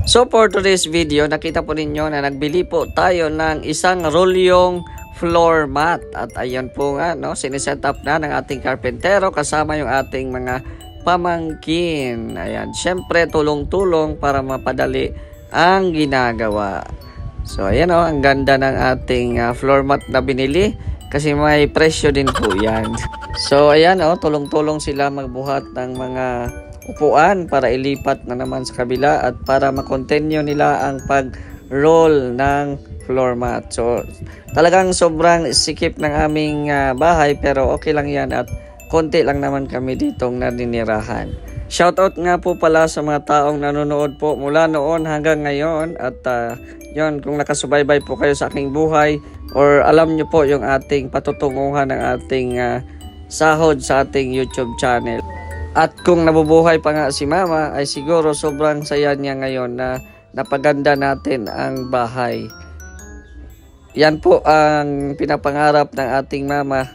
So for today's video, nakita po ninyo na nagbili po tayo ng isang rolyong floor mat. At ayun po nga, no, siniset up na ng ating karpentero kasama yung ating mga pamangkin. Ayan, syempre tulong-tulong para mapadali ang ginagawa. So ayan o, ang ganda ng ating floor mat na binili kasi may presyo din po yan. So ayan o, tulong-tulong sila magbuhat ng mga upuan para ilipat na naman sa kabila at para makontinue nila ang pag-roll ng floor mat. So talagang sobrang sikip ng aming bahay pero okay lang yan at konti lang naman kami ditong naninirahan. Shoutout nga po pala sa mga taong nanonood po mula noon hanggang ngayon at yon, kung nakasubaybay po kayo sa aking buhay or alam nyo po yung ating patutunguhan ng ating sahod sa ating YouTube channel. At kung nabubuhay pa nga si Mama ay siguro sobrang saya niya ngayon na napaganda natin ang bahay. Yan po ang pinapangarap ng ating Mama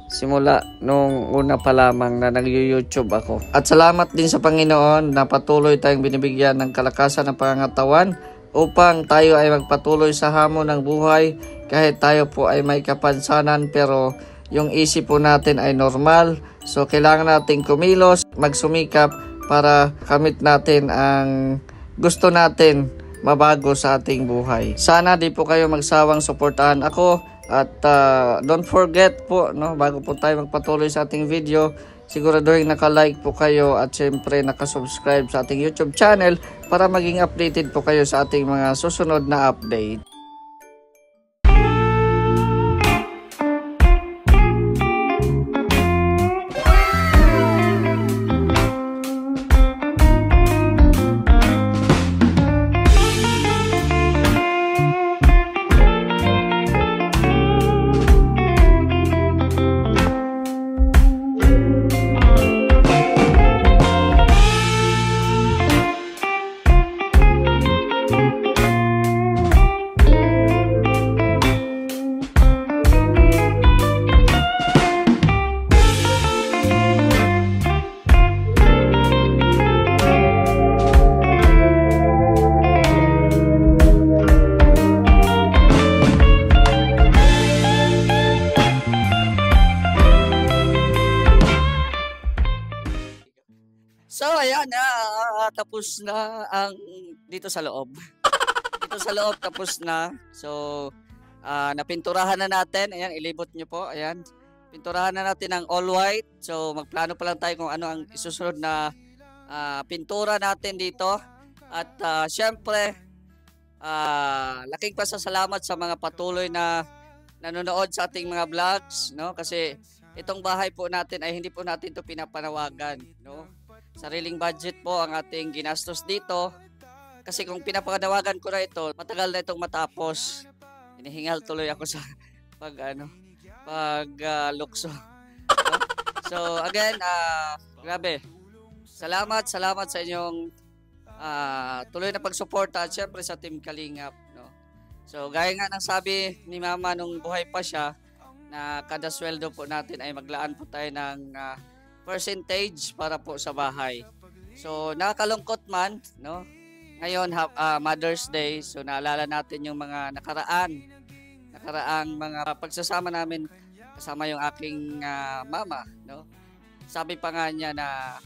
simula nung una pa lamang na nag-YouTube ako. At salamat din sa Panginoon na patuloy tayong binibigyan ng kalakasan ng pangangatawan upang tayo ay magpatuloy sa hamon ng buhay kahit tayo po ay may kapansanan pero yung isip po natin ay normal. So kailangan nating kumilos, magsumikap para kamit natin ang gusto natin mabago sa ating buhay. Sana di po kayo magsawang suportahan ako at don't forget po, no, bago po tayo magpatuloy sa ating video, siguraduhin naka-like po kayo at syempre naka-subscribe sa ating YouTube channel para maging updated po kayo sa ating mga susunod na update. So ayan na, tapos na ang dito sa loob. Dito sa loob tapos na. So napinturahan na natin. Ayan, ilibot nyo po. Ayan. Pinturahan na natin ng all white. So magplano pa lang tayo kung ano ang isusunod na pintura natin dito. At syempre laking pasasalamat sa mga patuloy na nanonood sa ating mga vlogs, no? Kasi itong bahay po natin ay hindi po natin ito pinapanawagan, no? Sariling budget po ang ating ginastos dito. Kasi kung pinapanawagan ko na ito, matagal na itong matapos. Hinihingal tuloy ako sa lukso. No? So again, grabe. Salamat sa inyong tuloy na pagsuporta at syempre sa Team Kalingap, no? So gaya nga ng sabi ni Mama nung buhay pa siya na kada sweldo po natin ay maglaan po tayo ng percentage para po sa bahay. So nakakalungkot man, no? Ngayon Mother's Day, so naalala natin yung mga nakaraang mga pagsasama namin kasama yung aking mama, no? Sabi pa nga niya na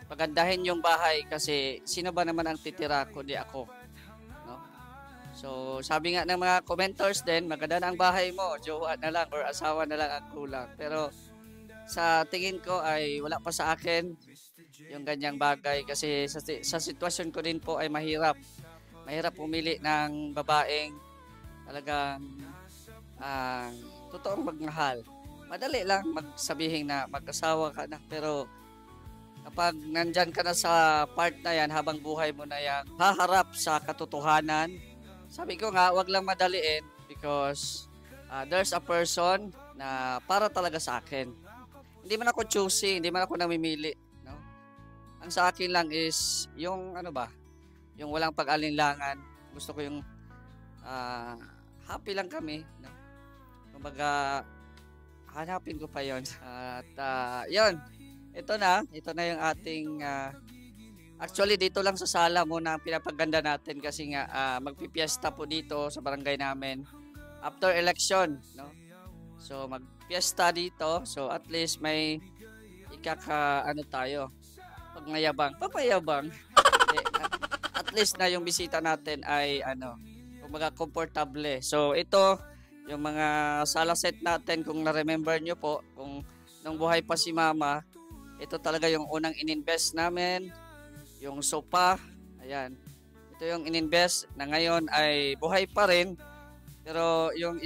pagandahin yung bahay kasi sino ba naman ang titira kundi ako, no? So sabi nga ng mga commenters din, maganda na ang bahay mo, jowa na lang or asawa na lang ang kulang. Pero sa tingin ko ay wala pa sa akin yung ganyang bagay kasi sa sitwasyon ko din po ay mahirap pumili ng babaeng talagang totoong magmahal. Madali lang magsabihin na mag-asawa ka na pero kapag nandyan ka na sa part na yan habang buhay mo na yan, haharap sa katotohanan. Sabi ko nga, wag lang madaliin because there's a person na para talaga sa akin. Hindi man ako choosy, hindi man ako namimili, no? Ang sa akin lang is yung yung walang pag-alinlangan. Gusto ko yung happy lang kami, no? Kumbaga hanapin ko pa 'yon. At 'yon. Ito na yung ating Actually, dito lang sa sala muna ang pinapaganda natin kasi nga magpipiesta po dito sa barangay namin after election, no? So magpiesta dito, so at least may ano tayo, papayabang. Eh, at least na yung bisita natin ay ano, kumbaga komportable. So ito yung mga sala set natin, kung na-remember nyo po, kung nung buhay pa si Mama, ito talaga yung unang ininvest namin, yung sopa, ayan. Ito yung ininvest na ngayon ay buhay pa rin, pero yung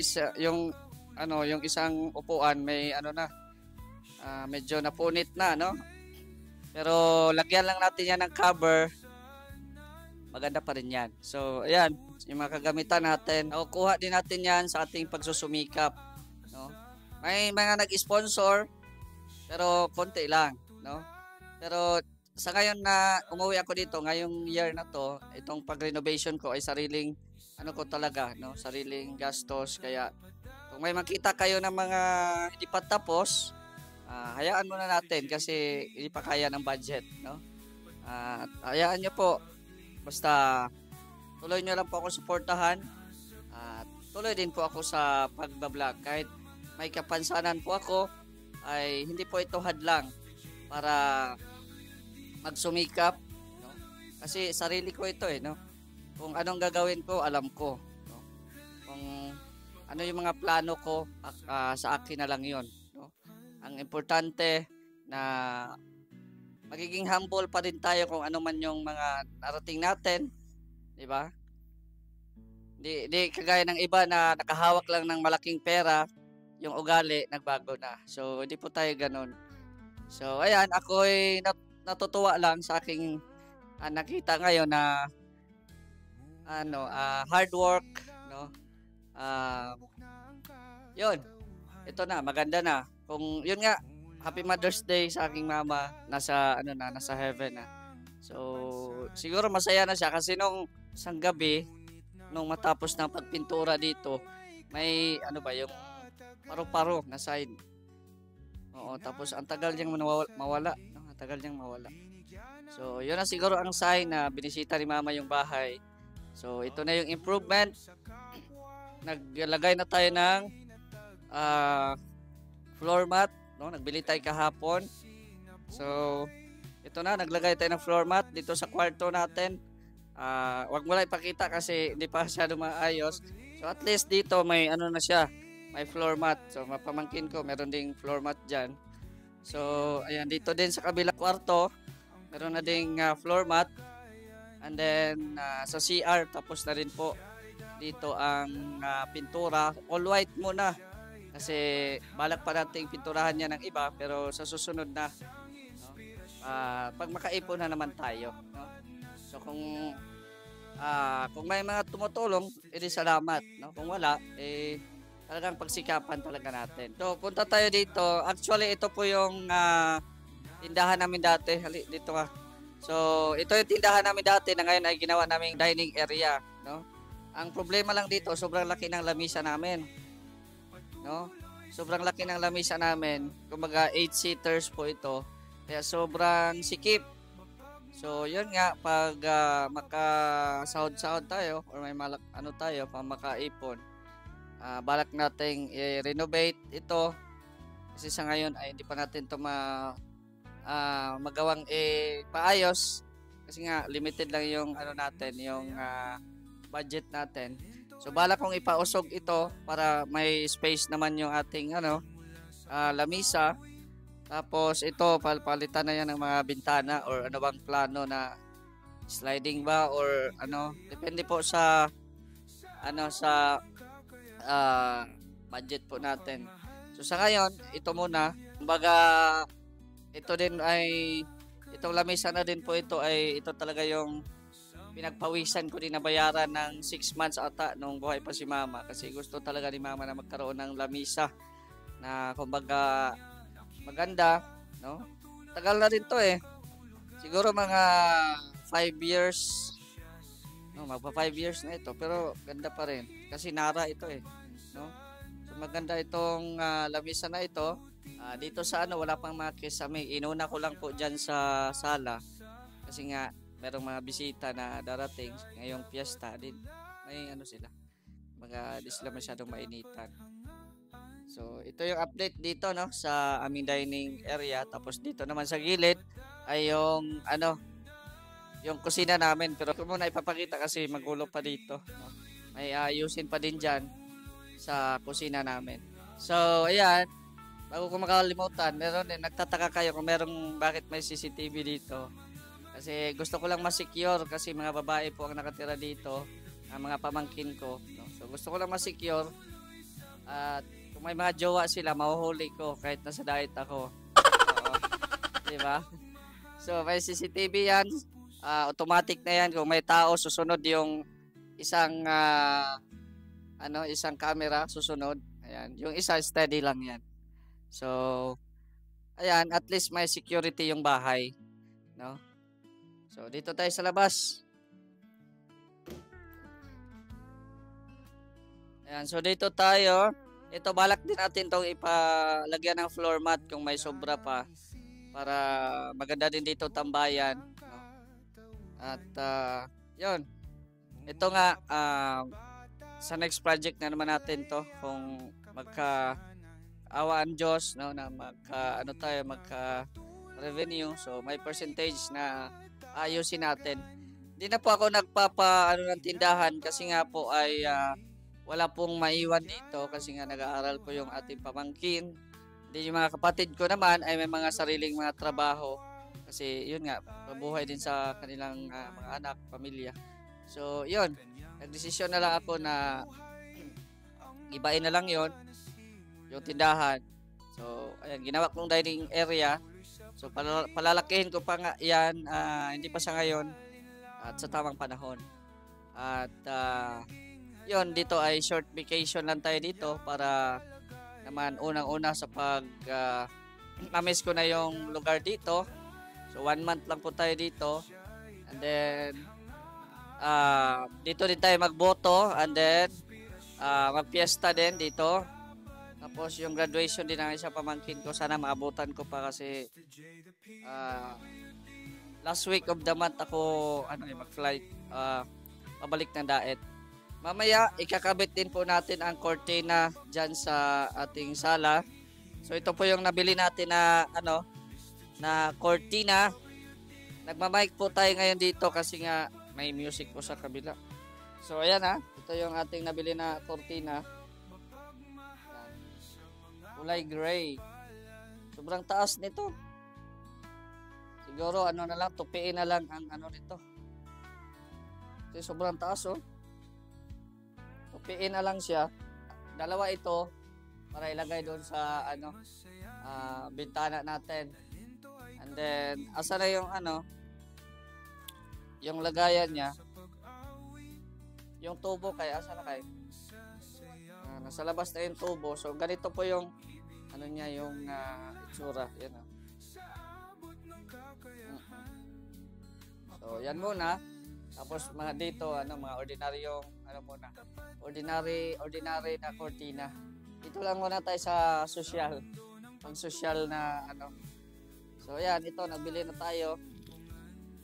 isang upuan may ano na, medyo napunit na, no? Pero lagyan lang natin yan ng cover, maganda pa rin yan. So, ayan, yung mga kagamitan natin, nakukuha din natin yan sa ating pagsusumikap, no? May mga nag-sponsor, pero konti lang, no? Pero sa ngayon na umuwi ako dito, ngayong year na to, itong pag-renovation ko ay sariling, ano ko talaga, no? Sariling gastos. Kaya, kung may makita kayo ng mga hindi pa tapos, hayaan muna natin kasi hindi pa kaya ng budget, no? Hayaan nyo po. Basta, tuloy nyo lang po ako suportahan. At tuloy din po ako sa pagbablog. Kahit may kapansanan po ako, ay hindi po ito hadlang para magsumikap, no? Kasi sarili ko ito no. Kung anong gagawin ko, alam ko, no? Kung ano yung mga plano ko, sa akin na lang 'yon, no? Ang importante na magiging humble pa din tayo kung ano man yung mga narating natin, 'di ba? Di kagaya ng iba na nakahawak lang ng malaking pera, yung ugali nagbago na. So hindi po tayo ganoon. So ayan, ako'y natutuwa lang sa aking nakita ngayon na hard work, no? Yun. Ito na, maganda na. Kung yun nga, Happy Mother's Day sa aking mama, nasa heaven na. So siguro masaya na siya kasi nung isang gabi nung matapos ng pagpintura dito, may yung paru-paro na side. Oo, tapos ang tagal niyang mawala, no? Ang tagal niyang mawala. So, yun na siguro ang sign na binisita ni Mama yung bahay. So, ito na yung improvement. Naglagay na tayo ng floor mat, no? Nagbili tayo kahapon. So, ito na, naglagay tayo ng floor mat dito sa kwarto natin. Wag mo lang ipakita kasi hindi pa siya maayos. So, at least dito may na siya. May floor mat. So, mapamangkin ko, meron ding floor mat dyan. So, ayan, dito din sa kabilang kwarto, meron na ding floor mat. And then, sa CR, tapos na rin po dito ang pintura. All white muna. Kasi, balak pa nating pinturahan niya ng iba, pero sa susunod na, no? Pag makaipon na naman tayo, no? So, kung may mga tumutulong, edi salamat, no? Kung wala, talagang pagsikapan talaga natin. So, punta tayo dito. Actually, ito po yung tindahan namin dati. Dito ka. So, ito yung tindahan namin dati na ngayon ay ginawa naming dining area, no? Ang problema lang dito, sobrang laki ng lamisa namin, no? Sobrang laki ng lamisa namin. Kumbaga 8-seaters po ito. Kaya sobrang sikip. So, yun nga, pag makasahod-sahod tayo or may tayo, pang makaipon, balak nating i-renovate ito kasi sa ngayon ay hindi pa natin ito magawang paayos kasi nga limited lang yung yung budget natin. So balak kong ipausog ito para may space naman yung ating lamisa. Tapos ito palitan na yan ng mga bintana or ano bang plano na sliding ba or depende po sa budget po natin. So sa ngayon, ito muna. Kumbaga, itong lamisa na din po ito ito talaga yung pinagpawisan ko din na bayaran ng 6 months ata nung buhay pa si Mama. Kasi gusto talaga ni Mama na magkaroon ng lamisa na kumbaga maganda, no? Tagal na rin to Siguro mga 5 years. No, magpa 5 years na ito pero ganda pa rin kasi Nara ito no? So maganda itong lamisa na ito. Dito sa wala pang mga kisame. Inuna ko lang po diyan sa sala Kasi nga, merong mga bisita na darating ngayong piyesta din. May ano sila, mga di sila masyadong mainitan. So, ito yung update dito, no, sa aming dining area. Tapos dito naman sa gilid ay yung, ano, yung kusina namin. Pero ito muna ipapakita kasi magulo pa dito, no? May ayusin pa din dyan sa kusina namin. So, ayan. Bago ko makalimutan, meron din, nagtataka kayo kung merong bakit may CCTV dito. Kasi gusto ko lang ma-secure kasi mga babae po ang nakatira dito, ang mga pamangkin ko. No? So, gusto ko lang ma-secure. At kung may mga jowa sila, mahuhuli ko kahit nasa diet ako. Oo. Diba? So, may CCTV yan. Automatic na yan. Kung may tao, susunod yung isang isang camera susunod. Ayan, yung isa steady lang yan. So, ayan, at least may security yung bahay, no? So, dito tayo sa labas. Ayan, so dito tayo. Ito, balak din natin itong ipalagyan ng floor mat kung may sobra pa para maganda din dito tambayan, no? At yun. Ito nga sa next project na naman natin to kung awa ang Diyos, no, na magka revenue, so may percentage na ayusin natin. Hindi na po ako nagpapa ng tindahan kasi nga po ay wala pong maiwan dito kasi nga nag-aaral po yung ating pamangkin. Hindi, yung mga kapatid ko naman ay may mga sariling mga trabaho kasi yun nga, mabuhay din sa kanilang mga anak, pamilya. So yun, nagdesisyon na lang ako na ibain na lang yon yung tindahan. So, ayan, ginawa kong dining area. So, palalakihin ko pa nga yan, hindi pa sa ngayon at sa tamang panahon. At, yun, dito ay short vacation lang tayo dito para naman unang-una sa na-miss ko na yung lugar dito. So, 1 month lang po tayo dito. And then, dito din tayo magboto. And then, magpiesta din dito. Tapos yung graduation din ng isang pamangkin ko, sana maabutan ko pa kasi last week of the month ako mag-flight pabalik ng Daet. Mamaya ikakabit din po natin ang cortina diyan sa ating sala. So ito po yung nabili natin na cortina. Nagma-mic po tayo ngayon dito kasi nga may music po sa kabila. So ayan ito yung ating nabili na cortina. Kulay gray. Sobrang taas nito. Siguro na lang, tupiin na lang ang nito. Kasi sobrang taas Tupiin na lang siya. Dalawa ito para ilagay doon sa bintana natin. And then asa na yung yung lagayan niya. Yung tubo kaya asa na kayo? Nasa labas na yung tubo. So ganito po yung yung itsura. Yan So yan muna. Tapos mga dito mga ordinaryong ordinary na cortina. Dito lang muna tayo sa social. Pang social na So yan, ito nabili na tayo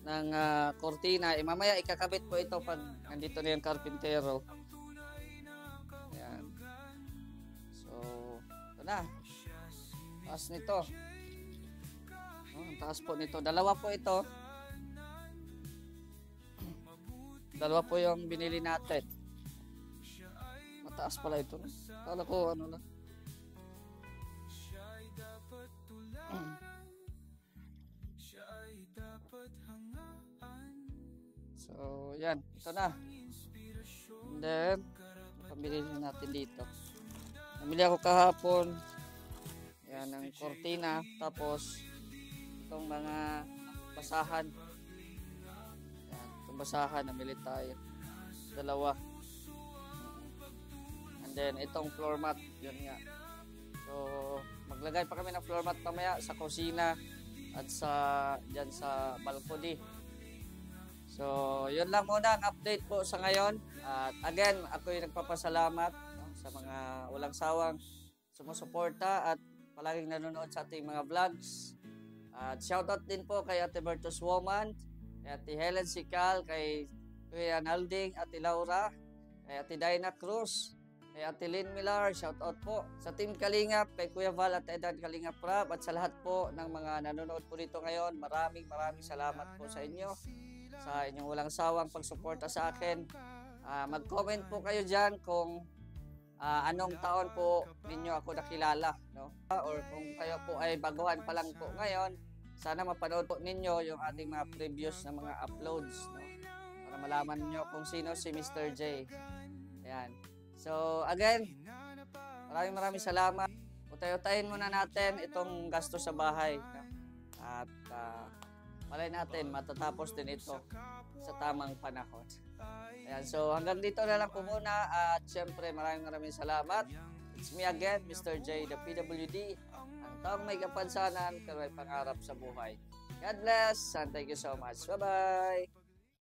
ng cortina. Mamaya ikakabit po ito pag nandito na yung karpintero. Yan. So, ito na. Taas nito. Ang taas po nito. Dalawa po ito. Dalawa po yung binili natin. Mataas pala ito. Kala ko lang. So, yan. Ito na. And then, pamili natin dito. Namili ako kahapon. Yan, ang cortina. Tapos, itong mga basahan. Yan, itong basahan. Namili tayo. Dalawa. And then, itong floor mat. Yun nga. So, maglagay pa kami ng floor mat mamaya sa kusina at dyan sa balcony. So, yun lang muna ang update po sa ngayon. At again, ako yung nagpapasalamat sa mga walang sawang sumusuporta at palaging nanonood sa ating mga vlogs. At shoutout din po kay Ate Bertus Woman kay Ate Helen Sical, kay Kuya Nalding, Ate Laura, kay Ate Dinah Cruz, kay Ate Lynn Millar, shout out po sa Team Kalingap, kay Kuya Val at Edan Kalingap Rap, at sa lahat po ng mga nanonood po dito ngayon. Maraming salamat po sa inyo, sa inyong walang sawang pagsuporta sa akin. Mag-comment po kayo dyan kung anong taon po ninyo ako nakilala, no? Or kung kayo po ay baguhan pa lang po ngayon, sana mapanood po ninyo yung ating mga previous na mga uploads, no? Para malaman niyo kung sino si Mr. J. Ayan. So, again, maraming salamat. Utay-utayin muna natin itong gasto sa bahay, no? At malay natin, matatapos din ito sa tamang panahon. Ayan, so hanggang dito na lang po muna. At syempre, maraming salamat. It's me again, Mr. J, the PWD. Ang taong may kapansanan, pero may pangarap sa buhay. God bless and thank you so much. Bye-bye!